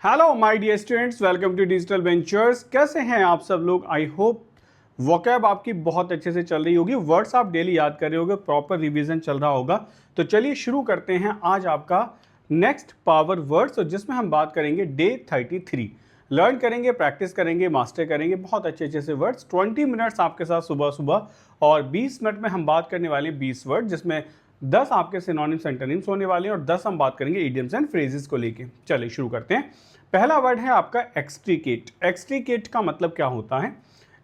Hello my dear students, welcome to Digital Ventures. कैसे हैं आप सब लोग? आई होप वोकैब आपकी बहुत अच्छे से चल रही होगी, वर्ड्स आप डेली याद कर रहे होगे, प्रॉपर रिवीजन चल रहा होगा। तो चलिए शुरू करते हैं आज आपका नेक्स्ट पावर वर्ड्स, जिसमें हम बात करेंगे डे 33। लर्न करेंगे, प्रैक्टिस करेंगे, मास्टर करेंगे बहुत अच्छे अच्छे से वर्ड्स। 20 मिनट्स आपके साथ सुबह सुबह और 20 मिनट में हम बात करने वाले 20 वर्ड, जिसमें 10 आपके सिनोनिम्स एंटोनिम्स होने वाले हैं और 10 हम बात करेंगे इडियम्स एंड फ्रेजेस को लेके। चलिए शुरू करते हैं। पहला वर्ड है आपका एक्सट्रीकेट। एक्सट्रीकेट का मतलब क्या होता है?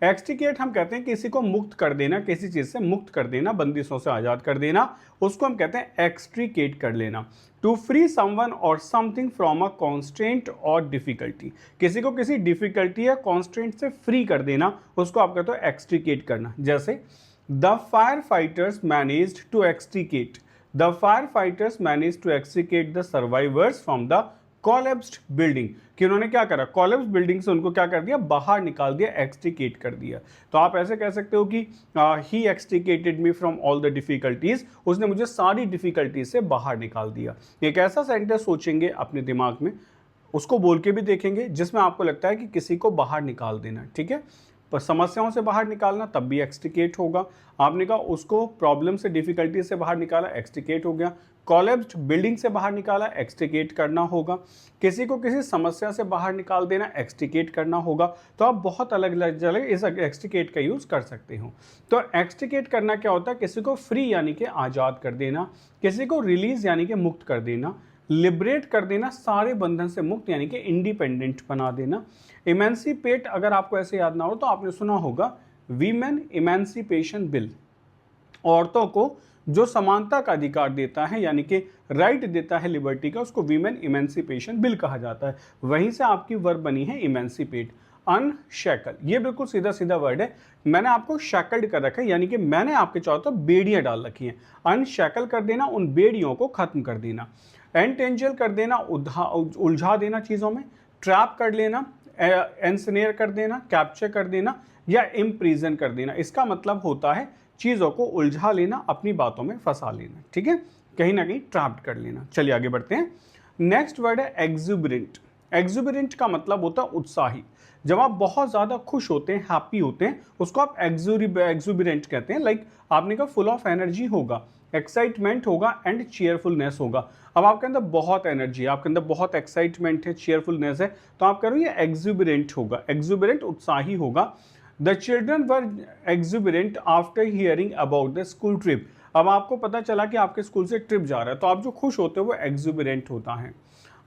एक्सट्रीकेट हम कहते हैं किसी को मुक्त कर देना, किसी चीज से मुक्त कर देना, बंदिशों से आजाद कर देना, उसको हम कहते हैं एक्सट्रीकेट कर लेना। टू फ्री समवन और समथिंग फ्रॉम अ कॉन्स्ट्रेंट और डिफिकल्टी, किसी को किसी डिफिकल्टी या कॉन्स्ट्रेंट से फ्री कर देना, उसको आप कहते हो एक्सट्रीकेट करना। जैसे the fire fighters managed to extricate, the fire fighters manage to extricate the survivors from the collapsed building, कि उन्होंने क्या करा, कोलैप्स बिल्डिंग से उनको क्या कर दिया, बाहर निकाल दिया, एक्सट्रीकेट कर दिया। तो आप ऐसे कह सकते हो कि he extricated me from all the difficulties, उसने मुझे सारी डिफिकल्टीज से बाहर निकाल दिया। एक ऐसा सेंटेंस सोचेंगे अपने दिमाग में, उसको बोल के भी देखेंगे जिसमें आपको लगता है कि किसी को बाहर निकाल देना, ठीक है। पर समस्याओं से बाहर निकालना तब भी एक्सट्रीकेट होगा। आपने कहा उसको प्रॉब्लम से, डिफिकल्टी से बाहर निकाला, एक्सट्रीकेट हो गया। कोलैप्स्ड बिल्डिंग से बाहर निकाला, एक्सट्रीकेट करना होगा। किसी को किसी समस्या से बाहर निकाल देना, एक्सट्रीकेट करना होगा। तो आप बहुत अलग अलग इस एक्सट्रीकेट का यूज कर सकते हो। तो एक्सट्रीकेट करना क्या होता है? किसी को फ्री यानी कि आजाद कर देना, किसी को रिलीज यानी कि मुक्त कर देना, लिबरेट कर देना, सारे बंधन से मुक्त यानी कि इंडिपेंडेंट बना देना। इमेंसिपेट अगर आपको ऐसे याद ना हो तो आपने सुना होगा वीमेन इमेंसिपेशन बिल, औरतों को जो समानता का अधिकार देता है यानी कि राइट देता है लिबर्टी का, उसको वीमेन इमेंसिपेशन बिल कहा जाता है। वहीं से आपकी वर्ब बनी है इमेंसिपेट। अनशैकल, ये बिल्कुल सीधा सीधा वर्ड है। मैंने आपको शैकल्ड कर रखा है, यानी कि मैंने आपके चारों तरफ बेड़ियां डाल रखी हैं। अनशैकल कर देना, उन बेड़ियों को खत्म कर देना। एंटेंजल कर देना, उलझा देना चीज़ों में। ट्रैप कर लेना, एंसनेयर कर देना, कैप्चर कर देना या इम्प्रीजन कर देना। इसका मतलब होता है चीज़ों को उलझा लेना, अपनी बातों में फंसा लेना, ठीक है, कहीं ना कहीं ट्रैप्ड कर लेना। चलिए आगे बढ़ते हैं। नेक्स्ट वर्ड है एक्सुबरेंट। एक्सुबरेंट का मतलब होता है उत्साही। जब आप बहुत ज़्यादा खुश होते हैं, हैप्पी होते हैं, उसको आप एक्सुबरेंट कहते हैं। लाइक आपने कहा फुल ऑफ एनर्जी होगा, एक्साइटमेंट होगा एंड चीयरफुलनेस होगा। अब आपके अंदर बहुत एनर्जी है, आपके अंदर बहुत एक्साइटमेंट है, चीयरफुलनेस है, तो आप कह रहे हो ये एक्सुबरेंट होगा। एक्सुबरेंट उत्साही होगा। The children were exuberant after hearing about the school trip. अब आपको पता चला कि आपके स्कूल से ट्रिप जा रहा है, तो आप जो खुश होते हो वो एक्सुबरेंट होता है।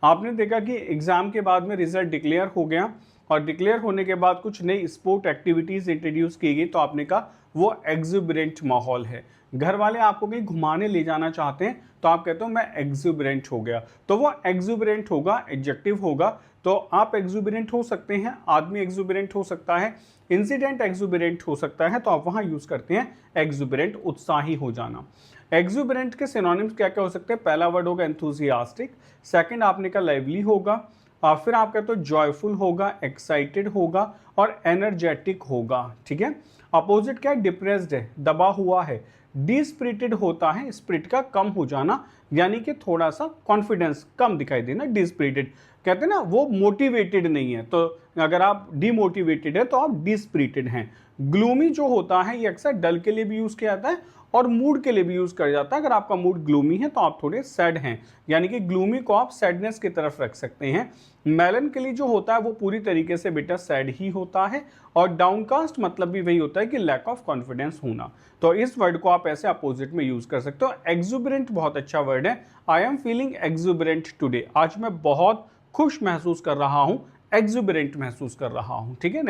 आपने देखा कि एग्जाम के बाद में रिजल्ट डिक्लेयर हो गया और डिक्लेयर होने के बाद कुछ नई स्पोर्ट एक्टिविटीज इंट्रोड्यूस की गई, तो आपने कहा वो एक्सुबरेंट माहौल है। घर वाले आपको कहीं घुमाने ले जाना चाहते हैं, तो आप कहते हो मैं एक्सुबरेंट हो गया, तो वो एक्सुबरेंट होगा, एडजेक्टिव होगा। तो आप एक्सुबरेंट हो सकते हैं, आदमी एक्सुबरेंट हो सकता है, इंसिडेंट एक्सुबरेंट हो सकता है, तो आप वहां यूज करते हैं एक्सुबरेंट, उत्साही हो जाना। एक्सुबरेंट के सिनोनिम्स क्या क्या हो सकते हैं? पहला वर्ड होगा एंथुसियास्टिक, सेकंड आपने कहा लाइवली होगा, फिर आप कहते हो जॉयफुल होगा, एक्साइटेड होगा और एनर्जेटिक होगा, ठीक है। अपोजिट क्या है? डिप्रेस्ड है, दबा हुआ है। डिस्पिरिटेड होता है, स्पिरिट का कम हो जाना, यानी कि थोड़ा सा कॉन्फिडेंस कम दिखाई देना। डिस्पिरिटेड कहते हैं ना, वो मोटिवेटेड नहीं है, तो अगर आप डिमोटिवेटेड है तो आप डिस्पिरिटेड हैं। ग्लूमी जो होता है ये अक्सर डल के लिए भी यूज किया जाता है और मूड के लिए भी यूज किया जाता है। अगर आपका मूड ग्लूमी है तो आप थोड़े सैड हैं, यानी कि ग्लूमी को आप सैडनेस की तरफ रख सकते हैं। मेलनकली जो होता है वो पूरी तरीके से बेटा सैड ही होता है, और डाउनकास्ट मतलब भी वही होता है कि लैक ऑफ कॉन्फिडेंस होना। तो इस वर्ड को आप ऐसे अपोजिट में यूज कर सकते हो। एक्सुबरेंट बहुत अच्छा वर्ड है। I am feeling exuberant today, आज मैं बहुत खुश महसूस कर रहा हूं, एक्सुबरेंट महसूस कर रहा हूं, ठीक है।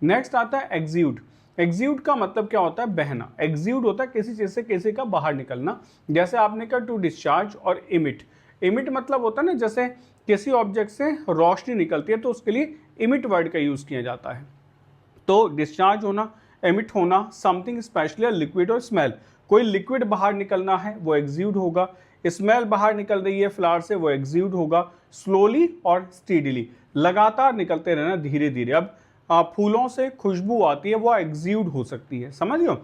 नेक्स्ट आता है एक्सियूड। एक्सियूड का मतलब क्या होता है? बहना। एक्सियूड होता है किसी चीज से किसी का बाहर निकलना। जैसे आपने कहा टू डिस्चार्ज और इमिट। इमिट मतलब होता है ना, जैसे किसी ऑब्जेक्ट से रोशनी निकलती है तो उसके लिए इमिट वर्ड का यूज किया जाता है। तो डिस्चार्ज होना, एमिट होना, समथिंग स्पेशली लिक्विड और स्मेल, कोई लिक्विड बाहर निकलना है वो एक्सियूड होगा। स्मेल बाहर निकल रही है फ्लावर से, वो एक्सियूड होगा। स्लोली और स्टीडली, लगातार निकलते रहना, धीरे धीरे। अब फूलों से खुशबू आती है, वो एक्सियूड हो सकती है, समझ लो।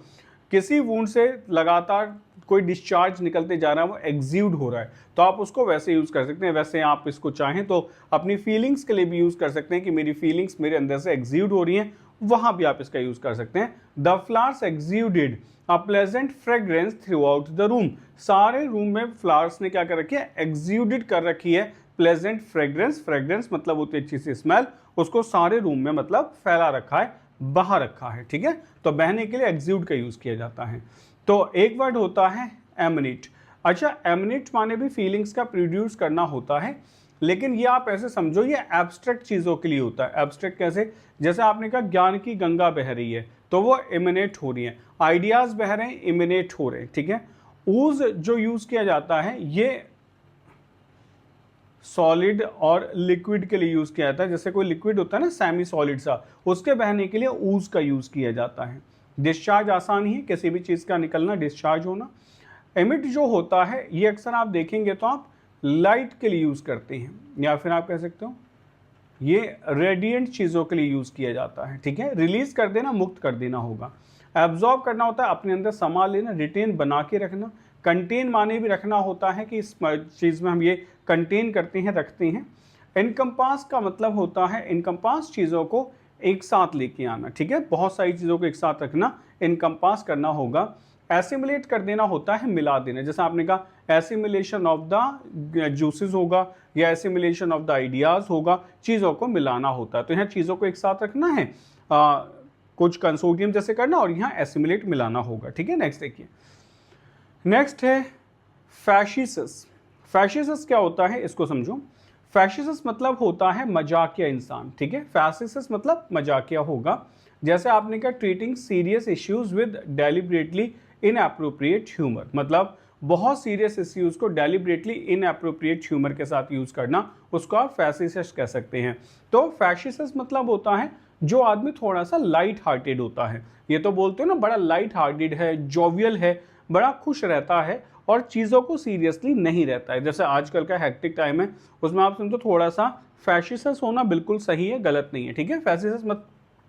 किसी वूंड से लगातार कोई डिस्चार्ज निकलते जा रहा है, वो एग्ज्यूड हो रहा है, तो आप उसको वैसे यूज़ कर सकते हैं। वैसे आप इसको चाहें तो अपनी फीलिंग्स के लिए भी यूज़ कर सकते हैं कि मेरी फीलिंग्स मेरे अंदर से एग्ज्यूड हो रही हैं, वहाँ भी आप इसका यूज़ कर सकते हैं। The flowers exuded a pleasant fragrance throughout the room. सारे रूम में फ्लावर्स ने क्या कर रखी है, एग्ज्यूडेड कर रखी है प्लेजेंट फ्रेग्रेंस। फ्रेग्रेंस मतलब होती है अच्छी सी स्मेल, उसको सारे रूम में मतलब फैला रखा है, बाहर रखा है, ठीक है। तो बहने के लिए एग्ज्यूड का यूज़ किया जाता है। तो एक वर्ड होता है एमनेट। अच्छा, एमनेट माने भी फीलिंग्स का प्रोड्यूस करना होता है, लेकिन ये आप ऐसे समझो ये एब्स्ट्रैक्ट चीज़ों के लिए होता है। एब्स्ट्रैक्ट कैसे, जैसे आपने कहा ज्ञान की गंगा बह रही है, तो वो इमिनेट हो रही है, आइडियाज़ बह रहे हैं, इमिनेट हो रहे हैं, ठीक है। ऊज जो यूज़ किया जाता है ये सॉलिड और लिक्विड के लिए यूज़ किया जाता है। जैसे कोई लिक्विड होता है ना सेमी सॉलिड सा, उसके बहने के लिए ऊज का यूज़ किया जाता है। डिस्चार्ज आसान ही है, किसी भी चीज़ का निकलना, डिस्चार्ज होना। एमिट जो होता है ये अक्सर आप देखेंगे तो आप लाइट के लिए यूज़ करते हैं, या फिर आप कह सकते हो ये रेडिएंट चीज़ों के लिए यूज़ किया जाता है, ठीक है। रिलीज कर देना, मुक्त कर देना होगा। एब्जॉर्ब करना होता है, अपने अंदर समा लेना, रिटेन बना के रखना। कंटेन माने भी रखना होता है कि इस चीज़ में हम ये कंटेन करते हैं, रखते हैं। इनकम्पास का मतलब होता है इनकम्पास चीज़ों को एक साथ लेके आना, ठीक है। बहुत सारी चीज़ों को एक साथ रखना, इनकम्पास करना होगा। एसिमुलेट कर देना होता है मिला देना, जैसे आपने कहा एसिमुलेशन ऑफ द जूसेस होगा या एसिमुलेशन ऑफ द आइडियाज़ होगा, चीज़ों को मिलाना होता है। तो यहाँ चीज़ों को एक साथ रखना है, कुछ कंसोर्टियम जैसे करना, और यहाँ एसिमुलेट मिलाना होगा, ठीक है। नेक्स्ट देखिए, नेक्स्ट है फैशिसस। फैशिसस क्या होता है इसको समझो। फैशिसस मतलब होता है मजाकिया इंसान, ठीक है। फैशिसस मतलब मजाकिया होगा। जैसे आपने कहा treating serious issues with deliberately inappropriate humour, मतलब बहुत सीरियस इश्यूज को डेलिबरेटली इनएप्रोप्रिएट ह्यूमर के साथ यूज करना, उसको आप फैशिसस कह सकते हैं। तो फैशिसस मतलब होता है जो आदमी थोड़ा सा लाइट हार्टेड होता है। ये तो बोलते हो ना बड़ा लाइट हार्टेड है, जोवियल है, बड़ा खुश रहता है और चीज़ों को सीरियसली नहीं रहता है। जैसे आजकल का हेक्टिक टाइम है, उसमें आप समझो थोड़ा सा फैशिसस होना बिल्कुल सही है, गलत नहीं है, ठीक है। फैशिसस मत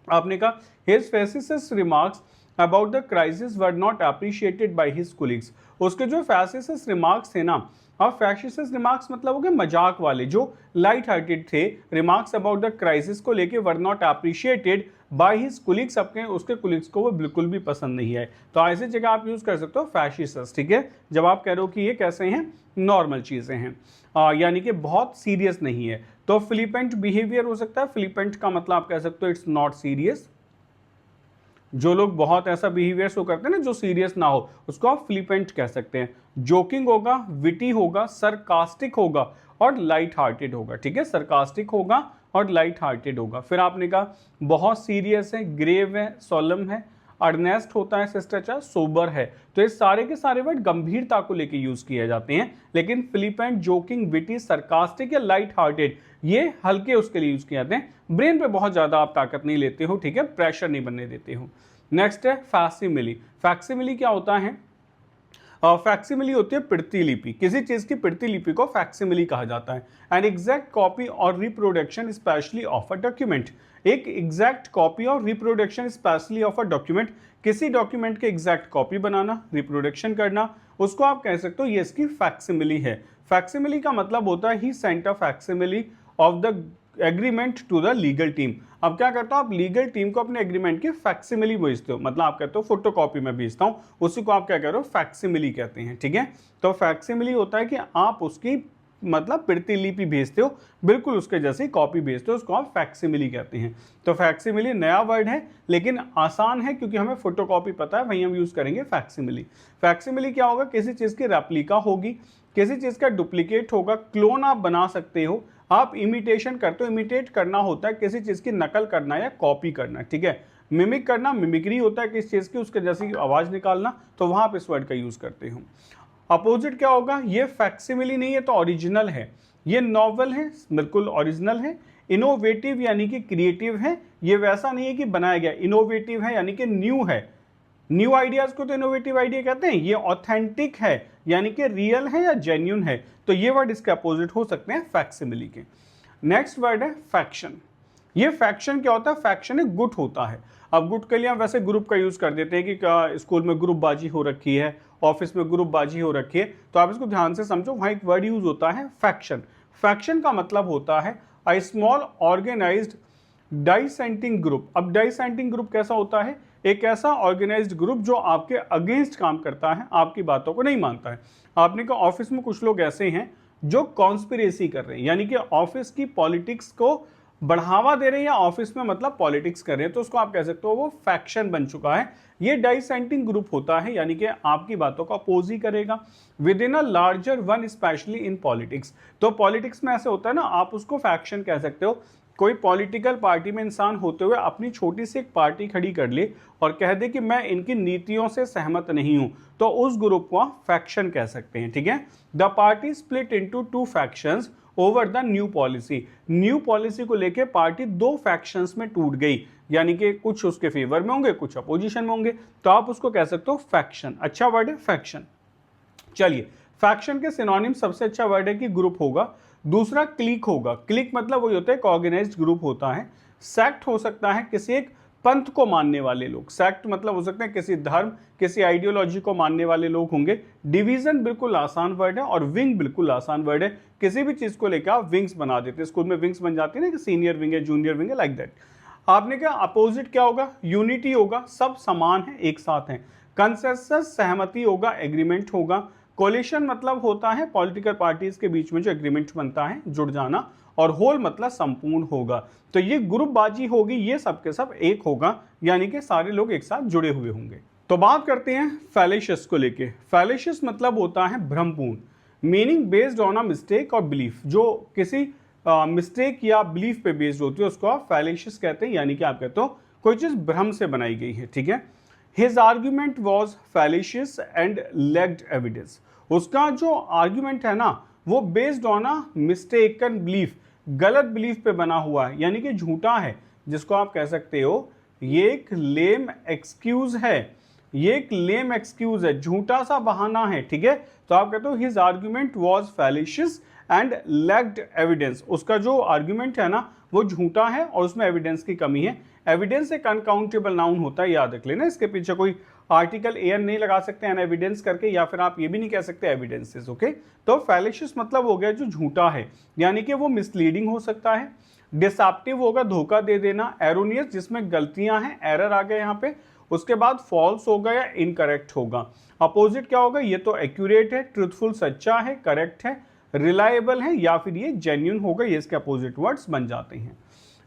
आपने कहा his facetious remarks about the crisis were not appreciated by his colleagues. उसके जो फैशिसस रिमार्क्स थे ना, अब फैशिसस रिमार्क्स मतलब हो गए मजाक वाले, जो लाइट हार्टेड थे। रिमार्क्स अबाउट द क्राइसिस को लेके वर not appreciated by his colleagues, अपने उसके कुलीग्स को वो बिल्कुल भी पसंद नहीं है। तो ऐसी जगह आप यूज कर सकते हो फैशिसस, ठीक है। जब आप कह रहे हो कि ये कैसे हैं, नॉर्मल चीजें हैं, यानी कि बहुत सीरियस नहीं है। तो फ्लिपेंट बिहेवियर हो सकता है। फ्लिपेंट का मतलब आप कह सकते हो इट्स नॉट सीरियस। जो लोग बहुत ऐसा बिहेवियर शो करते हैं ना जो सीरियस ना हो, उसको आप फ्लिपेंट कह सकते हैं। जोकिंग होगा, विटी होगा, सरकास्टिक होगा और लाइट हार्टेड होगा, ठीक है। सरकास्टिक होगा और लाइट हार्टेड होगा। फिर आपने कहा बहुत सीरियस है, ग्रेव है, सोलम है, अर्नेस्ट होता है, शिष्टाचार, सोबर है। तो ये सारे के सारे वर्ड गंभीरता को लेके यूज किए जाते हैं, लेकिन फ्लिपेंट, जोकिंग, विटी, सरकास्टिक या लाइट हार्टेड ये हल्के उसके लिए यूज किए जाते हैं। ब्रेन पे बहुत ज्यादा आप ताकत नहीं लेते हो, ठीक है, प्रेशर नहीं बनने देते हो। नेक्स्ट है फैक्सिमिली। फैक्सिमिली क्या होता है? फैक्सिमिली होती है प्रतिलिपि। किसी चीज की प्रतिलिपि को फैक्सिमिली कहा जाता है। एन एग्जैक्ट कॉपी और reproduction specially of a document. एक एग्जैक्ट कॉपी और reproduction specially of a document, किसी डॉक्यूमेंट के एग्जैक्ट कॉपी बनाना, रिप्रोडक्शन करना, उसको आप कह सकते हो ये इसकी फैक्सिमिली है। फैक्सिमिली का मतलब होता है he sent a facsimile of the agreement to the legal team. अब क्या करता हूं, आप लीगल टीम को अपने एग्रीमेंट की फैक्सिमिली भेजते हो, मतलब आप कहते हो फोटोकॉपी में भेजता हूं, उसी को आप क्या कह रहे हो, फैक्सिमिली कहते हैं, ठीक है। तो फैक्सिमिली होता है कि आप उसकी मतलब प्रतिलिपि भेजते हो, बिल्कुल उसके जैसी कॉपी भेजते हो, उसको आप फैक्सिमिली कहते हैं। तो फैक्सिमिली नया वर्ड है लेकिन आसान है क्योंकि हमें फोटोकॉपी पता है, वहीं हम यूज करेंगे फैक्सिमिली। फैक्सिमिली क्या होगा, किसी चीज की रेप्लिका होगी, किसी चीज का डुप्लीकेट होगा, क्लोन आप बना सकते हो, आप इमिटेशन करते हो। इमिटेट करना होता है किसी चीज की नकल करना या कॉपी करना, ठीक है। मिमिक करना, मिमिक्री होता है किसी चीज की उसके जैसी आवाज निकालना, तो वहां आप इस वर्ड का यूज करते हो। अपोजिट क्या होगा, ये फैक्सिमिली नहीं है तो ओरिजिनल है, ये नॉवल है, बिल्कुल ओरिजिनल है। इनोवेटिव यानी कि क्रिएटिव है, ये वैसा नहीं है कि बनाया गया, इनोवेटिव है यानी कि न्यू है। न्यू आइडियाज को तो इनोवेटिव आइडिया कहते हैं। ये ऑथेंटिक है यानी कि रियल है या जेन्यून है, तो ये वर्ड इसके अपोजिट हो सकते हैं फैक्सिमिली के। नेक्स्ट वर्ड है फैक्शन। ये फैक्शन क्या होता है, फैक्शन एक गुट होता है। अब गुट के लिए हम वैसे ग्रुप का यूज कर देते हैं कि स्कूल में ग्रुप बाजी हो रखी है ऑफिस में ग्रुपबाजी हो रखी है, तो आप इसको ध्यान से समझो। वहां एक वर्ड यूज होता है फैक्शन। फैक्शन का मतलब होता है अ स्मॉल ऑर्गेनाइज्ड डाइसेंटिंग ग्रुप। अब डाइसेंटिंग ग्रुप कैसा होता है? एक ऐसा ऑर्गेनाइज्ड ग्रुप जो आपके अगेंस्ट काम करता है, आपकी बातों को नहीं मानता है। आपने कहा ऑफिस में कुछ लोग ऐसे हैं जो कॉन्स्पिरेसी कर रहे हैं, यानी कि ऑफिस की पॉलिटिक्स को बढ़ावा दे रहे हैं, या ऑफिस में मतलब पॉलिटिक्स कर रहे हैं, तो उसको आप कह सकते हो वो फैक्शन बन चुका है। ये डाइसेंटिंग ग्रुप होता है, यानी कि आपकी बातों का अपोज ही करेगा with in a larger one, specially in politics. तो पॉलिटिक्स में ऐसे होता है ना, आप उसको फैक्शन कह सकते हो। कोई पॉलिटिकल पार्टी में इंसान होते हुए अपनी छोटी सी एक पार्टी खड़ी कर ले और कह दे कि मैं इनकी नीतियों से सहमत नहीं हूं, तो उस ग्रुप को आप फैक्शन कह सकते हैं। ठीक है। The party split into two factions over the new policy. New policy को लेकर पार्टी दो फैक्शंस में टूट गई, यानी कि कुछ उसके फेवर में होंगे, कुछ अपोजिशन में होंगे, तो आप उसको कह सकते हो फैक्शन। अच्छा वर्ड है फैक्शन। चलिए, फैक्शन के सिनोनिम सबसे अच्छा वर्ड है कि ग्रुप होगा। दूसरा क्लिक होगा। क्लिक मतलब वही होता है, एक ऑर्गेनाइज्ड ग्रुप होता है। सेक्ट हो सकता है किसी एक पंथ को मानने वाले लोग। सेक्ट मतलब हो सकते हैं किसी धर्म, किसी आइडियोलॉजी को मानने वाले लोग होंगे। डिवीजन बिल्कुल आसान वर्ड है, और विंग बिल्कुल आसान वर्ड है। किसी भी चीज को लेकर आप विंग्स बना देते हैं, स्कूल में विंग्स बन जाती है ना, कि सीनियर विंग है, जूनियर विंग है, लाइक दैट। आपने कहा अपोजिट क्या होगा? यूनिटी होगा, सब समान है, एक साथ हैं। कंसेंसस सहमति होगा, एग्रीमेंट होगा। कोलिशन मतलब होता है पॉलिटिकल पार्टीज के बीच में जो एग्रीमेंट बनता है, जुड़ जाना। और होल मतलब संपूर्ण होगा। तो ये ग्रुपबाजी होगी, ये सब के सब एक होगा, यानी कि सारे लोग एक साथ जुड़े हुए होंगे। तो बात करते हैं फैलेशियस को लेके। फैलेशियस मतलब होता है भ्रमपूर्ण, meaning based on a mistake और बिलीफ। जो किसी मिस्टेक या बिलीफ पे बेस्ड होती है उसको आप फैलेशियस कहते हैं, यानी कि आप कहते हो कोई चीज भ्रम से बनाई गई है। ठीक है। His argument was fallacious and lacked evidence. उसका जो आर्ग्यूमेंट है ना, वो based on a mistaken belief, गलत बिलीफ पे बना हुआ है, यानी कि झूठा है, जिसको आप कह सकते हो ये एक लेम एक्सक्यूज है। ये एक लेम एक्सक्यूज है, झूठा सा बहाना है। ठीक है। तो आप कहते हो his argument was fallacious and lacked evidence. उसका जो आर्ग्यूमेंट है ना, वो झूठा है और उसमें एविडेंस की कमी है। एविडेंस एक अनकाउंटेबल नाउन होता है, याद रख लेना। इसके पीछे कोई आर्टिकल एन नहीं लगा सकते एन एविडेंस करके, या फिर आप ये भी नहीं कह सकते एविडेंसेस। ओके। तो फैलेशियस मतलब हो गया जो झूठा है, यानी कि वो मिसलीडिंग हो सकता है। डिसेप्टिव होगा, धोखा दे देना। एरोनियस जिसमें गलतियां हैं, एरर आ गए यहाँ पे। उसके बाद फॉल्स होगा या इनकरेक्ट होगा। अपोजिट क्या होगा? ये तो एक्यूरेट है, ट्रूथफुल सच्चा है, करेक्ट है, रिलायबल है, या फिर ये जेन्युइन होगा। ये इसके अपोजिट वर्ड्स बन जाते हैं।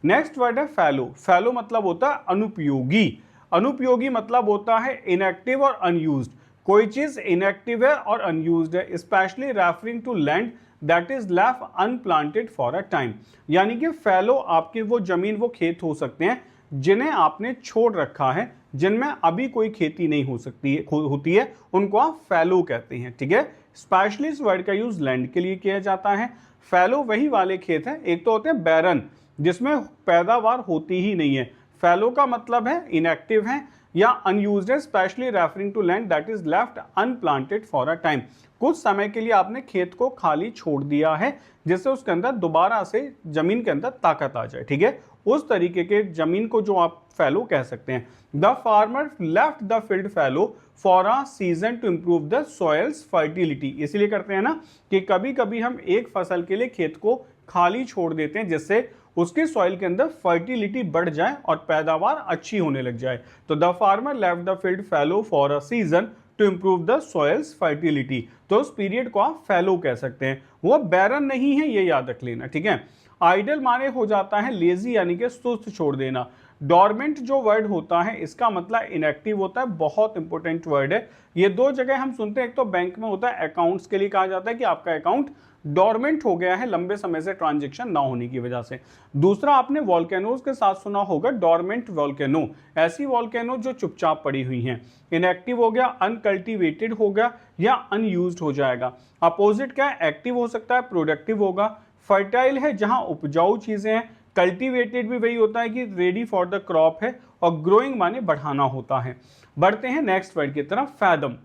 नेक्स्ट वर्ड है फैलो। फैलो मतलब होता है अनुपयोगी। अनुपयोगी मतलब होता है इनएक्टिव और अनयूज्ड। कोई चीज इनएक्टिव है और अनयूज्ड है, specially referring to land that is left unplanted for a time. यानी कि फैलो आपकी वो जमीन, वो खेत हो सकते हैं जिन्हें आपने छोड़ रखा है, जिनमें अभी कोई खेती नहीं हो सकती है, होती है, उनको आप फैलो कहते हैं। ठीक है। स्पेशली इस वर्ड का यूज लैंड के लिए किया जाता है। फैलो वही वाले खेत हैं, एक तो होते हैं बैरन जिसमें पैदावार होती ही नहीं है। फैलो का मतलब है इनएक्टिव है या अनयूज्ड है, specially referring to land that is left unplanted for a time. कुछ समय के लिए आपने खेत को खाली छोड़ दिया है, जिससे उसके अंदर दोबारा से जमीन के अंदर ताकत आ जाए। ठीक है। उस तरीके के जमीन को जो आप फैलो कह सकते हैं। The farmer left the field fallow for a season to improve the soil's fertility. इसलिए करते हैं ना कि कभी कभी हम एक फसल के लिए खेत को खाली छोड़ देते हैं, जिससे उसके सॉइल के अंदर फर्टिलिटी बढ़ जाए और पैदावार अच्छी होने लग जाए। तो the farmer left the field fallow for a season to improve the soil's fertility. तो उस पीरियड को आप फैलो कह सकते हैं। वो बैरन नहीं है, ये याद रख लेना। ठीक है। आइडल माने हो जाता है लेजी, यानी कि सुस्त छोड़ देना। डॉर्मेंट जो वर्ड होता है इसका मतलब इनएक्टिव होता है। बहुत इंपॉर्टेंट वर्ड है। ये दो जगह हम सुनते हैं, एक तो बैंक में होता है, अकाउंट्स के लिए कहा जाता है कि आपका अकाउंट डॉर्मेंट हो गया है लंबे समय से ट्रांजैक्शन ना होने की वजह से। दूसरा आपने वॉल्केनोज के साथ सुना होगा, डॉर्मेंट वॉल्केनो, ऐसी वॉल्केनो जो चुपचाप पड़ी हुई हैं। इनएक्टिव हो गया, अनकल्टिवेटेड हो गया या अनयूज्ड हो जाएगा। अपोजिट क्या है? एक्टिव हो सकता है, प्रोडक्टिव होगा। फर्टाइल है जहां उपजाऊ चीजें हैं। कल्टीवेटेड भी वही होता है कि रेडी फॉर द क्रॉप है। और ग्रोइंग माने बढ़ाना होता है। बढ़ते हैं नेक्स्ट वर्ड की तरफ, फैदम।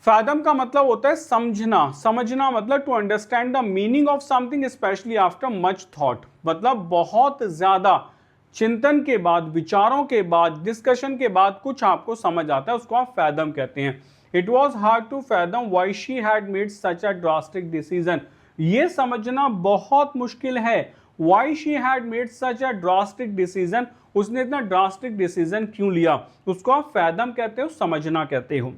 फैदम का मतलब होता है समझना। समझना मतलब to understand the meaning of something specially after much thought. मतलब बहुत ज्यादा चिंतन के बाद, विचारों के बाद, डिस्कशन के बाद कुछ आपको समझ आता है, उसको आप फैदम कहते हैं। It was hard to fathom why she had made such a drastic decision. ये समझना बहुत मुश्किल है, why she had made such a drastic decision, उसने इतना ड्रास्टिक डिसीजन क्यों लिया, उसको आप फैथम कहते हो, समझना कहते हो।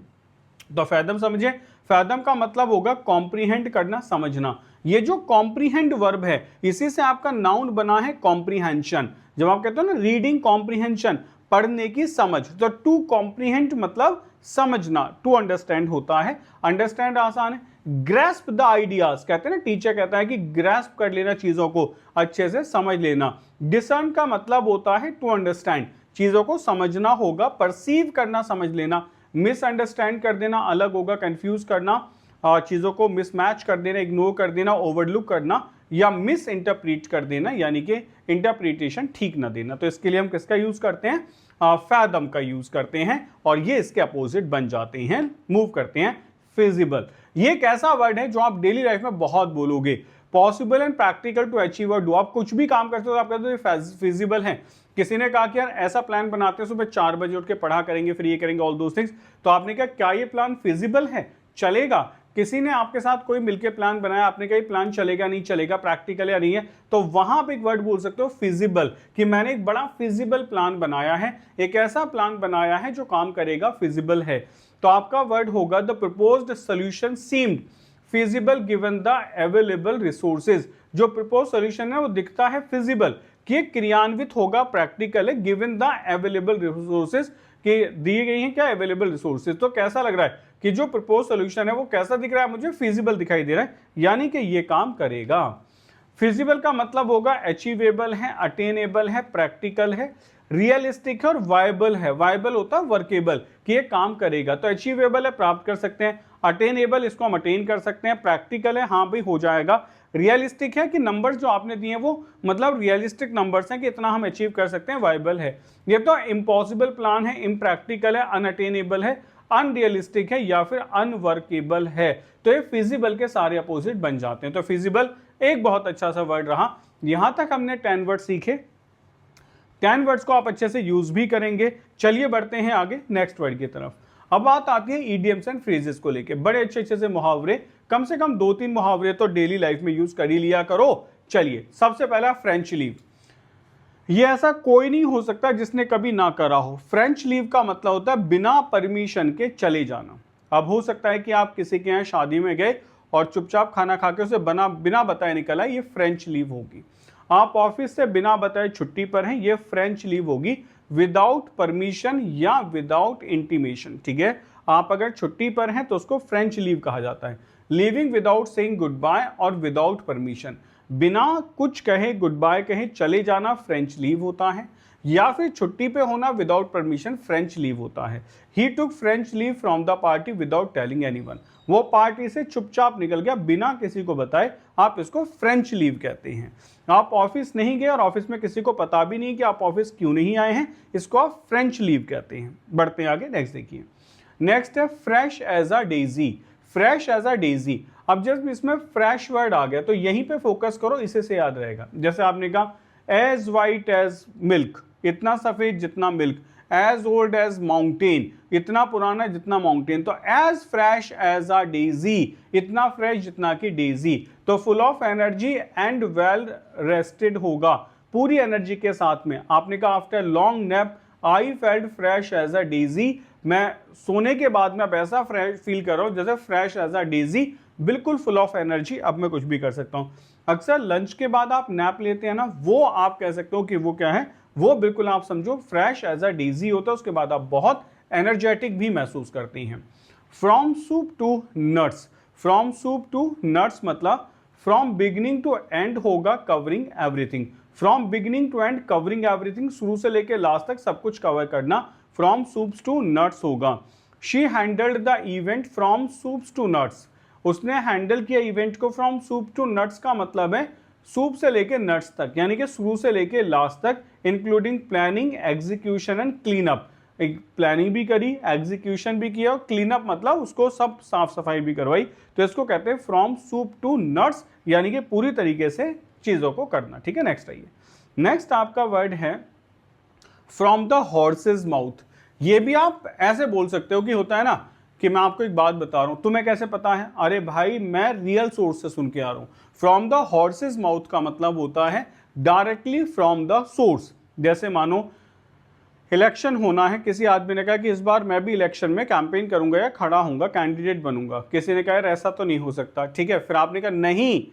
तो फैथम समझे, फैथम का मतलब होगा कॉम्प्रीहेंड करना, समझना। ये जो कॉम्प्रीहेंड वर्ब है इसी से आपका नाउन बना है कॉम्प्रीहेंशन। जब आप कहते हो ना रीडिंग कॉम्प्रीहेंशन, पढ़ने की समझ, तो टू कॉम्प्रीहेंड मतलब समझना, टू अंडरस्टैंड होता है, अंडरस्टैंड आसान है। ग्रैस्प द आइडियाज कहते हैं ना, टीचर कहता है कि ग्रैस्प कर लेना, चीजों को अच्छे से समझ लेना। डिसर्न का मतलब होता है टू अंडरस्टैंड, चीजों को समझना होगा, परसीव करना, समझ लेना। मिसअंडरस्टैंड कर देना अलग होगा, कंफ्यूज करना, चीजों को मिसमैच कर देना, इग्नोर कर देना, ओवरलुक करना, या मिस इंटरप्रीट कर देना, यानी कि इंटरप्रिटेशन ठीक ना देना। तो इसके लिए हम किसका यूज करते हैं, फैथम का यूज करते हैं, और ये इसके अपोजिट बन जाते हैं, मूव करते हैं फिजिबल। ये एक ऐसा वर्ड है जो आप डेली लाइफ में बहुत बोलोगे। Possible and practical to achieve और डू, आप कुछ भी काम करते हो तो आप कहते हो फिजिबल है। किसी ने कहा कि यार ऐसा प्लान बनाते हैं, सुबह 4 बजे उठ के पढ़ा करेंगे, फिर ये करेंगे, ऑल दोस थिंग्स, तो आपने कहा क्या ये प्लान फिजिबल है, चलेगा? किसी ने आपके साथ कोई मिलके प्लान बनाया, आपने कहा प्लान चलेगा नहीं चलेगा, प्रैक्टिकल या नहीं है, तो वहां आप एक वर्ड बोल सकते हो फिजिबल, कि मैंने एक बड़ा फिजिबल प्लान बनाया है, एक ऐसा प्लान बनाया है जो काम करेगा, फिजिबल है। तो आपका वर्ड होगा the proposed solution seemed feasible given the available resources. जो प्रपोज सॉल्यूशन है वो दिखता है फिजिबल, कि क्रियान्वित होगा, प्रैक्टिकल है, गिवन द अवेलेबल रिसोर्सेज, कि दिए गई हैं क्या, अवेलेबल रिसोर्सेज। तो कैसा लग रहा है कि जो प्रपोज सॉल्यूशन है वो कैसा दिख रहा है, मुझे फिजिबल दिखाई दे रहा है, यानी कि ये काम करेगा। फिजिबल का मतलब होगा अचीवेबल है, अटेनेबल है, प्रैक्टिकल है, रियलिस्टिक है और वायबल है। वायबल होता है वर्केबल, कि ये काम करेगा। तो अचीवेबल है, प्राप्त कर सकते हैं, अटेनेबल इसको हम अटेन कर सकते हैं, प्रैक्टिकल है, हाँ भाई हो जाएगा, रियलिस्टिक है कि नंबर्स जो आपने दिए हैं वो मतलब रियलिस्टिक नंबर्स हैं कि इतना हम अचीव कर सकते हैं, वायबल है। ये तो इम्पॉसिबल प्लान है, इम्प्रैक्टिकल है, अनअटेनेबल है, अनरियलिस्टिक है या फिर अनवर्केबल है। तो ये फिजिबल के सारे अपोजिट बन जाते हैं। तो फिजिबल एक बहुत अच्छा सा वर्ड रहा। यहां तक हमने 10 वर्ड सीखे, 10 वर्ड्स को आप अच्छे से यूज भी करेंगे। चलिए बढ़ते हैं आगे नेक्स्ट वर्ड की तरफ। अब बात आती है ईडियम्स एंड फ्रेजेस को लेके। बड़े अच्छे अच्छे से मुहावरे, कम से कम 2-3 मुहावरे तो डेली लाइफ में यूज कर ही लिया करो। चलिए सबसे पहला फ्रेंच लीव। ये ऐसा कोई नहीं हो सकता जिसने कभी ना करा हो। फ्रेंच लीव का मतलब होता है बिना परमिशन के चले जाना। अब हो सकता है कि आप किसी के यहाँ शादी में गए और चुपचाप खाना खा के उसे बिना बताए निकला, ये फ्रेंच लीव होगी। आप ऑफिस से बिना बताए छुट्टी पर हैं, ये फ्रेंच लीव होगी, विदाउट परमिशन या विदाउट इंटीमेशन। ठीक है, आप अगर छुट्टी पर हैं तो उसको फ्रेंच लीव कहा जाता है। Living without saying goodbye और विदाउट परमिशन, बिना कुछ कहे गुड बाय कहे चले जाना फ्रेंच लीव होता है, या फिर छुट्टी पे होना विदाउट परमिशन फ्रेंच लीव होता है। He took French leave from the party without telling anyone, वो पार्टी से चुपचाप निकल गया बिना किसी को बताए, आप इसको फ्रेंच लीव कहते हैं। आप ऑफिस नहीं गए और ऑफिस में किसी को पता भी नहीं कि आप ऑफिस क्यों नहीं आए हैं, इसको आप फ्रेंच लीव कहते हैं। बढ़ते हैं आगे, नेक्स्ट देखिए। नेक्स्ट है fresh as a daisy. Fresh as a daisy, अब जब इसमें फ्रेश वर्ड आ गया तो यहीं पे फोकस करो, इसे से याद रहेगा। जैसे आपने कहा एज वाइट एज मिल्क, इतना सफेद जितना milk, as old as mountain, इतना पुराना जितना माउंटेन, तो as fresh as a daisy, इतना फ्रेश जितना कि डेजी। तो full of energy and well rested होगा, पूरी एनर्जी के साथ में। आपने कहा after long nap I felt fresh as a daisy, मैं सोने के बाद में अब ऐसा फ्रेश फील कर रहा हूं जैसे फ्रेश एज अ डेजी, बिल्कुल फुल ऑफ एनर्जी, अब मैं कुछ भी कर सकता हूं। अक्सर लंच के बाद आप नैप लेते हैं ना, वो आप कह सकते हो कि वो क्या है, वो बिल्कुल आप समझो फ्रेश एज अ डेजी होता है, उसके बाद आप बहुत एनर्जेटिक भी महसूस करती हैं। From soup to nuts, from soup to nuts मतलब फ्रॉम बिगिनिंग टू एंड होगा covering everything. From beginning to end covering everything, शुरू से लेके लास्ट तक सब कुछ कवर करना, फ्रॉम सूप्स टू नट्स होगा। She handled the event from soups to nuts, उसने हैंडल किया इवेंट को फ्रॉम सूप टू नट्स का मतलब है सूप से लेके नट्स तक, यानी कि शुरू से लेके लास्ट तक, including planning, execution and clean up. Planning भी करी, एग्जीक्यूशन भी किया और क्लीन अप मतलब उसको सब साफ सफाई भी करवाई। तो इसको कहते हैं फ्रॉम सूप टू नट्स, यानी कि पूरी तरीके से चीजों को करना। ठीक है, नेक्स्ट आइए। नेक्स्ट आपका वर्ड है फ्रॉम द हॉर्सेज माउथ। ये भी आप ऐसे बोल सकते हो कि होता है ना कि मैं आपको एक बात बता रहा हूं, तुम्हें कैसे पता है? अरे भाई मैं रियल सोर्स से सुन के आ रहा हूं। फ्रॉम द हॉर्सेज माउथ का मतलब होता है डायरेक्टली फ्रॉम द सोर्स। जैसे मानो इलेक्शन होना है, किसी आदमी ने कहा कि इस बार मैं भी इलेक्शन में कैंपेन करूंगा या खड़ा हूंगा, कैंडिडेट बनूंगा। किसी ने कहा यार ऐसा तो नहीं हो सकता, ठीक है, फिर आपने कहा नहीं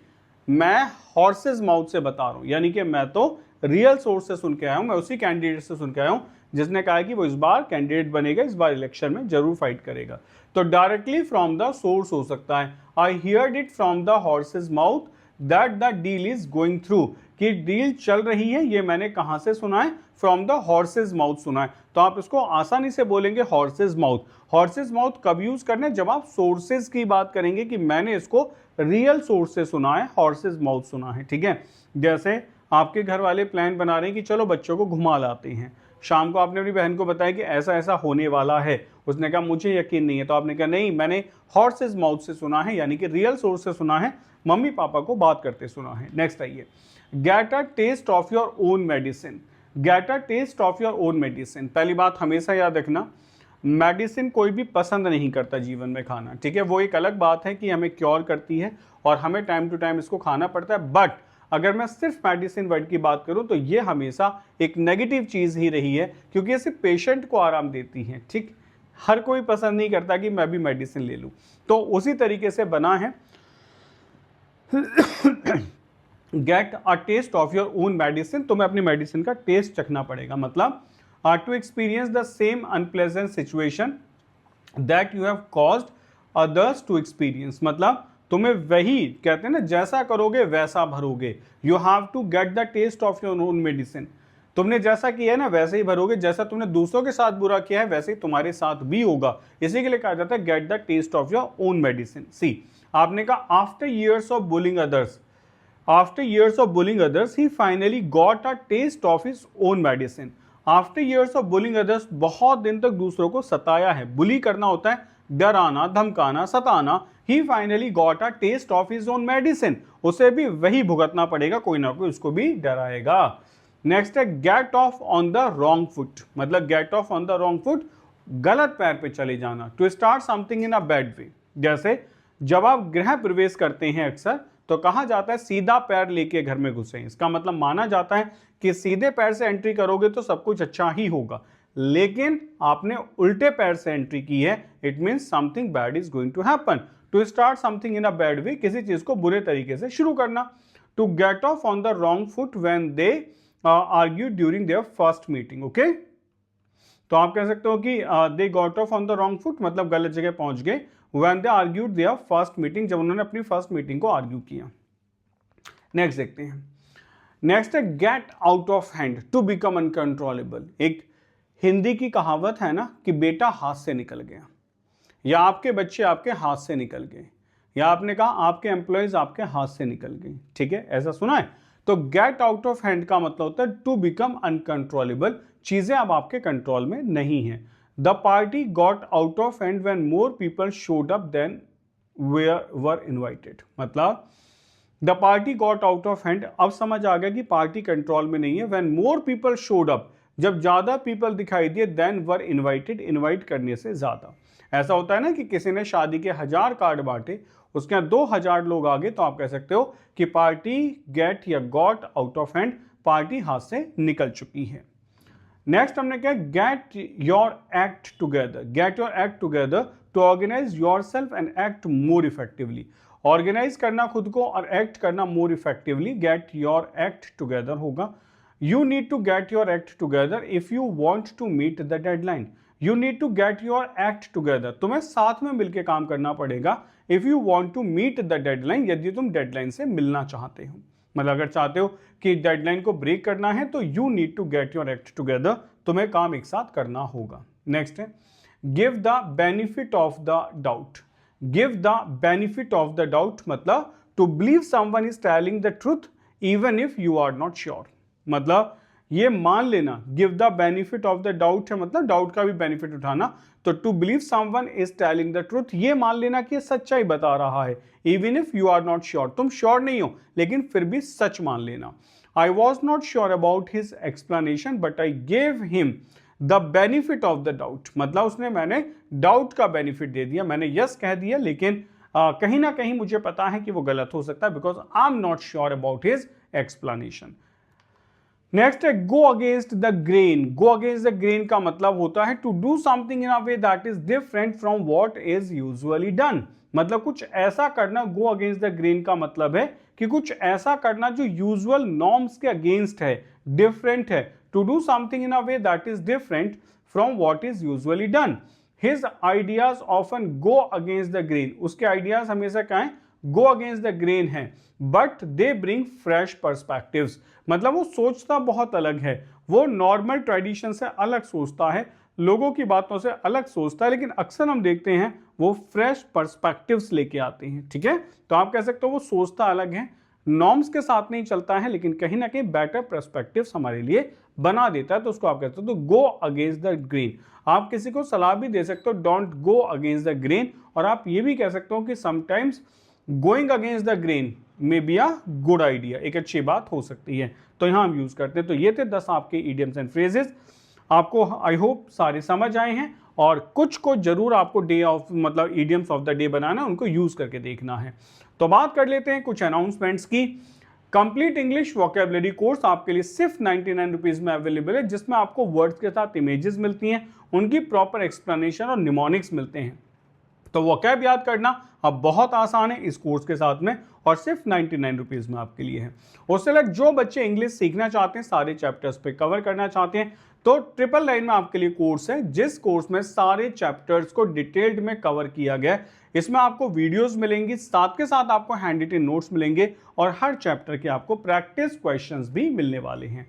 मैं हॉर्सेज माउथ से बता रहा हूं, यानी कि मैं तो रियल सोर्स से सुन के आया हूं, मैं उसी कैंडिडेट से सुन के आया हूं जिसने कहा कि वो इस बार कैंडिडेट बनेगा, इस बार इलेक्शन में जरूर फाइट करेगा। तो डायरेक्टली फ्रॉम द सोर्स हो सकता है। आई heard it from the horse's mouth that the deal is going through, कि डील चल रही है, ये मैंने कहां से सुना है? फ्रॉम द हॉर्सेज माउथ सुना है। तो आप इसको आसानी से बोलेंगे हॉर्सेज माउथ। हॉर्सेज माउथ कब यूज करना है? जब आप सोर्सेज की बात करेंगे कि मैंने इसको रियल सोर्स से सुना है, हॉर्सेज माउथ सुना है, ठीक है। जैसे आपके घर वाले प्लान बना रहे हैं कि चलो बच्चों को घुमा लाते हैं, शाम को आपने अपनी बहन को बताया कि ऐसा ऐसा होने वाला है, उसने कहा मुझे यकीन नहीं है, तो आपने कहा नहीं मैंने हॉर्सेज माउथ से सुना है, यानी कि रियल सोर्स से सुना है, मम्मी पापा को बात करते सुना है। नेक्स्ट आइए, get a taste of your own medicine. Get a taste of your own medicine. पहली बात हमेशा याद रखना, मेडिसिन कोई भी पसंद नहीं करता जीवन में खाना, ठीक है। वो एक अलग बात है कि हमें क्योर करती है और हमें टाइम टू टाइम इसको खाना पड़ता है, बट अगर मैं सिर्फ मेडिसिन वर्ड की बात करूं तो ये हमेशा एक नेगेटिव चीज ही रही है, क्योंकि ये सिर्फ पेशेंट को आराम देती है, ठीक। हर कोई पसंद नहीं करता कि मैं भी मेडिसिन ले लूं, तो उसी तरीके से बना है get a taste of your own medicine. तुम्हें अपनी मेडिसिन का टेस्ट चखना पड़ेगा, मतलब to experience the same unpleasant situation that you have caused others to experience. मतलब तुम्हें वही कहते हैं ना, जैसा करोगे वैसा भरोगे। You have to get the taste of your own medicine. तुमने जैसा किया है ना वैसे ही भरोगे, जैसा तुमने दूसरों के साथ बुरा किया है वैसे ही तुम्हारे साथ भी होगा। इसी के लिए कहा जाता है get the taste of your own medicine. See, आपने कहा after years of bullying others, after years of bullying others he finally got a taste of his own medicine. After years of bullying others, बहुत दिन तक दूसरों को सताया है, बुली करना होता है डराना, धमकाना, सताना। He finally got a taste of his own medicine, उसे भी वही भुगतना पड़ेगा, कोई ना कोई उसको भी डराएगा। नेक्स्ट है get off on the wrong foot. मतलब get off on the wrong foot, गलत पैर पे चले जाना। To start something in a bad way. जैसे जब आप गृह प्रवेश करते हैं अक्सर तो कहा जाता है सीधा पैर लेके घर में घुसे। इसका मतलब माना जाता है कि सीधे पैर से एंट्री करोगे तो सब कुछ अच्छा ही होगा, लेकिन आपने उल्टे पैर से एंट्री की है, it means something bad is going to happen. To start something in a bad way, किसी चीज को बुरे तरीके से शुरू करना। To get off on the wrong foot when they argue during their first meeting. Okay, तो आप कह सकते हो कि they got off on the wrong foot, मतलब गलत जगह पहुंच गए। When they argued their first meeting, जब उन्होंने अपनी फर्स्ट मीटिंग को आर्ग्यू किया। नेक्स्ट देखते हैं। नेक्स्ट है get out of hand, to become uncontrollable. एक हिंदी की कहावत है ना कि बेटा हाथ से निकल गया, या आपके बच्चे आपके हाथ से निकल गए, या आपने कहा आपके एम्प्लॉयज आपके हाथ से निकल गए, ठीक है, ऐसा सुना है। तो गेट आउट ऑफ हैंड का मतलब होता है टू बिकम अनकंट्रोलेबल, चीजें अब आपके कंट्रोल में नहीं है। The party got out of hand when more people showed up than were invited. मतलब the party got out of hand, अब समझ आ गया कि पार्टी कंट्रोल में नहीं है। When more people showed up, जब ज्यादा पीपल दिखाई दिए, देन वर इनवाइटेड, इनवाइट करने से ज्यादा। ऐसा होता है ना कि किसी ने शादी के 1000 कार्ड बांटे, उसके यहाँ 2000 लोग आ गए, तो आप कह सकते हो कि पार्टी गेट या got out of hand, party हाथ से निकल चुकी है। नेक्स्ट हमने क्या, get your act together. Get your act together to organise yourself and act more effectively. Organise करना खुद को और एक्ट करना more effectively, get your act together होगा। You need to get your act together if you want to meet the deadline. You need to get your act together, तुम्हें साथ में मिलकर काम करना पड़ेगा। If you want to meet the deadline, यदि तुम डेडलाइन से मिलना चाहते हो, मतलब अगर चाहते हो कि डेडलाइन को ब्रेक करना है तो you need to get your act together, तुम्हें काम एक साथ करना होगा। नेक्स्ट है give the benefit of the doubt. Give the benefit of the doubt मतलब to believe someone is telling the truth even if you are not sure. मतलब ये मान लेना, give the benefit of the doubt है मतलब doubt का भी benefit उठाना। तो to believe someone is telling the truth, ये मान लेना कि ये सच्चाई बता रहा है, even if you are not sure, तुम श्योर नहीं हो लेकिन फिर भी सच मान लेना। I was not sure about his explanation but I gave him the benefit of the doubt, मतलब उसने मैंने डाउट का बेनिफिट दे दिया, मैंने यस कह दिया लेकिन कहीं ना कहीं मुझे पता है कि वो गलत हो सकता है because I am not sure about his explanation. Next है go against the grain. Go against the grain का मतलब होता है to do something in a way that is different from what is usually done, मतलब कुछ ऐसा करना। गो against the grain का मतलब है कि कुछ ऐसा करना जो यूजुअल नॉर्म्स के अगेंस्ट है, डिफरेंट है। To do something in a way that is different from what is usually done. His ideas often go against the grain, उसके आइडियाज हमेशा क्या है, गो अगेंस्ट द ग्रेन है, but they bring fresh perspectives, मतलब वो सोचता बहुत अलग है, वो नॉर्मल ट्रेडिशन से अलग सोचता है, लोगों की बातों से अलग सोचता है, लेकिन अक्सर हम देखते हैं वो फ्रेश पर्सपेक्टिव्स लेके आते हैं। ठीक है, तो आप कह सकते हो वो सोचता अलग है, नॉर्म्स के साथ नहीं चलता है, लेकिन कहीं ना कहीं बेटर पर्सपेक्टिव्स हमारे लिए बना देता है, तो उसको आप कहते हो तो गो अगेंस्ट द ग्रेन। आप किसी को सलाह भी दे सकते हो, don't go against the grain, और आप ये भी कह सकते हो कि sometimes going against the grain may be a good idea, एक अच्छी बात हो सकती है, तो यहां हम यूज करते हैं। तो ये थे 10 आपके इडियम्स एंड फ्रेजेस, आपको आई होप सारे समझ आए हैं, और कुछ को जरूर आपको डे ऑफ मतलब इडियम्स ऑफ द डे बनाना है, उनको यूज करके देखना है। तो बात कर लेते हैं कुछ अनाउंसमेंट्स की। कंप्लीट इंग्लिश वोकैबुलरी कोर्स आपके लिए सिर्फ 99 रुपीज में अवेलेबल है, जिसमें आपको वर्ड्स के साथ इमेजेस मिलती हैं, उनकी प्रॉपर एक्सप्लेनेशन और निमोनिक्स मिलते हैं। तो वोकैब याद करना अब बहुत आसान है इस कोर्स के साथ में, और सिर्फ 99 रुपीज में आपके लिए है। उससे अलग जो बच्चे इंग्लिश सीखना चाहते हैं, सारे चैप्टर्स पे कवर करना चाहते हैं, तो 999 में आपके लिए कोर्स है, जिस कोर्स में सारे चैप्टर्स को डिटेल्ड में कवर किया गया है। इसमें आपको वीडियोस मिलेंगी, साथ के साथ आपको हैंड रिटन नोट्स मिलेंगे, और हर चैप्टर के आपको प्रैक्टिस क्वेश्चंस भी मिलने वाले हैं।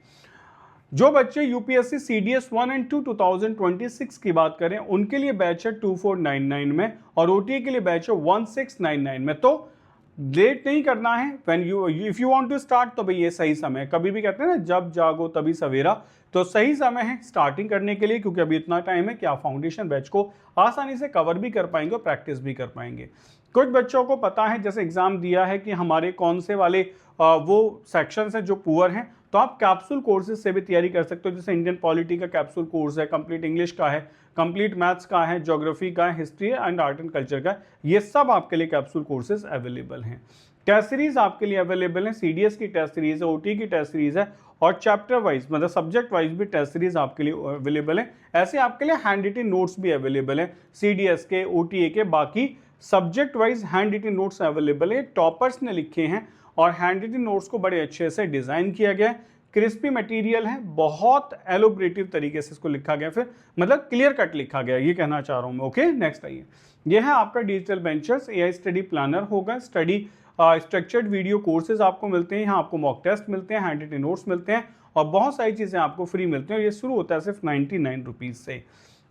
जो बच्चे यूपीएससी सीडीएस 1 एंड 2 2026 की बात करें, उनके लिए बैच है 2499 में, और ओटीए के लिए बैच है 1699 में। तो लेट नहीं करना है, when you if you want to start, तो भाई ये सही समय है। कभी भी कहते हैं ना, जब जागो तभी सवेरा, तो सही समय है स्टार्टिंग करने के लिए, क्योंकि अभी इतना टाइम है कि आप फाउंडेशन बैच को आसानी से कवर भी कर पाएंगे और प्रैक्टिस भी कर पाएंगे। कुछ बच्चों को पता है, जैसे एग्जाम दिया है, कि हमारे कौन से वाले वो सेक्शन है जो पुअर हैं, तो आप कैप्सूल कोर्सेज से भी तैयारी कर सकते हो। जैसे इंडियन पॉलिटी का कैप्सूल कोर्स है, कंप्लीट इंग्लिश का है, कंप्लीट मैथ्स का है, ज्योग्राफी का है, history and art and culture का, ये सब आपके लिए कैप्सूल कोर्सेज अवेलेबल हैं। टेस्ट सीरीज आपके लिए अवेलेबल है, सीडीएस की टेस्ट सीरीज है, ओटी की टेस्ट सीरीज है, और चैप्टर वाइज मतलब सब्जेक्ट वाइज भी टेस्ट सीरीज आपके लिए अवेलेबल है। ऐसे आपके लिए हैंड रिटन नोट्स भी अवेलेबल है, सीडीएस के, ओटीए के, बाकी subject wise handwritten notes available है, टॉपर्स ने लिखे हैं, और हैंड रिटन नोट्स को बड़े अच्छे से डिजाइन किया गया है, क्रिस्पी मटेरियल है, बहुत एलोबरेटिव तरीके से इसको लिखा गया, फिर मतलब क्लियर कट लिखा गया, ये कहना चाह रहा हूं मैं। ओके, नेक्स्ट आइए, ये है आपका Digital Ventures AI study planner होगा। स्टडी स्ट्रक्चर्ड वीडियो कोर्सेज आपको मिलते हैं, यहाँ आपको मॉक टेस्ट मिलते हैं, हैंड रिटन नोट्स मिलते हैं, और बहुत सारी चीज़ें आपको फ्री मिलती हैं, और ये शुरू होता है सिर्फ 99 रुपीज़ से।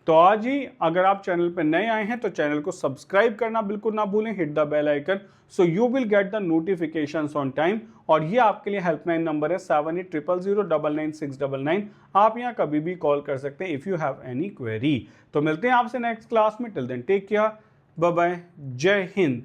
तो आज ही अगर आप चैनल पर नए आए हैं तो चैनल को सब्सक्राइब करना बिल्कुल ना भूलें, hit the bell icon so you will get the notifications on time. और ये आपके लिए हेल्पलाइन नंबर है 7800099699, आप यहाँ कभी भी कॉल कर सकते हैं if you have any query. तो मिलते हैं आपसे नेक्स्ट क्लास में, till then take care, bye bye, जय हिंद।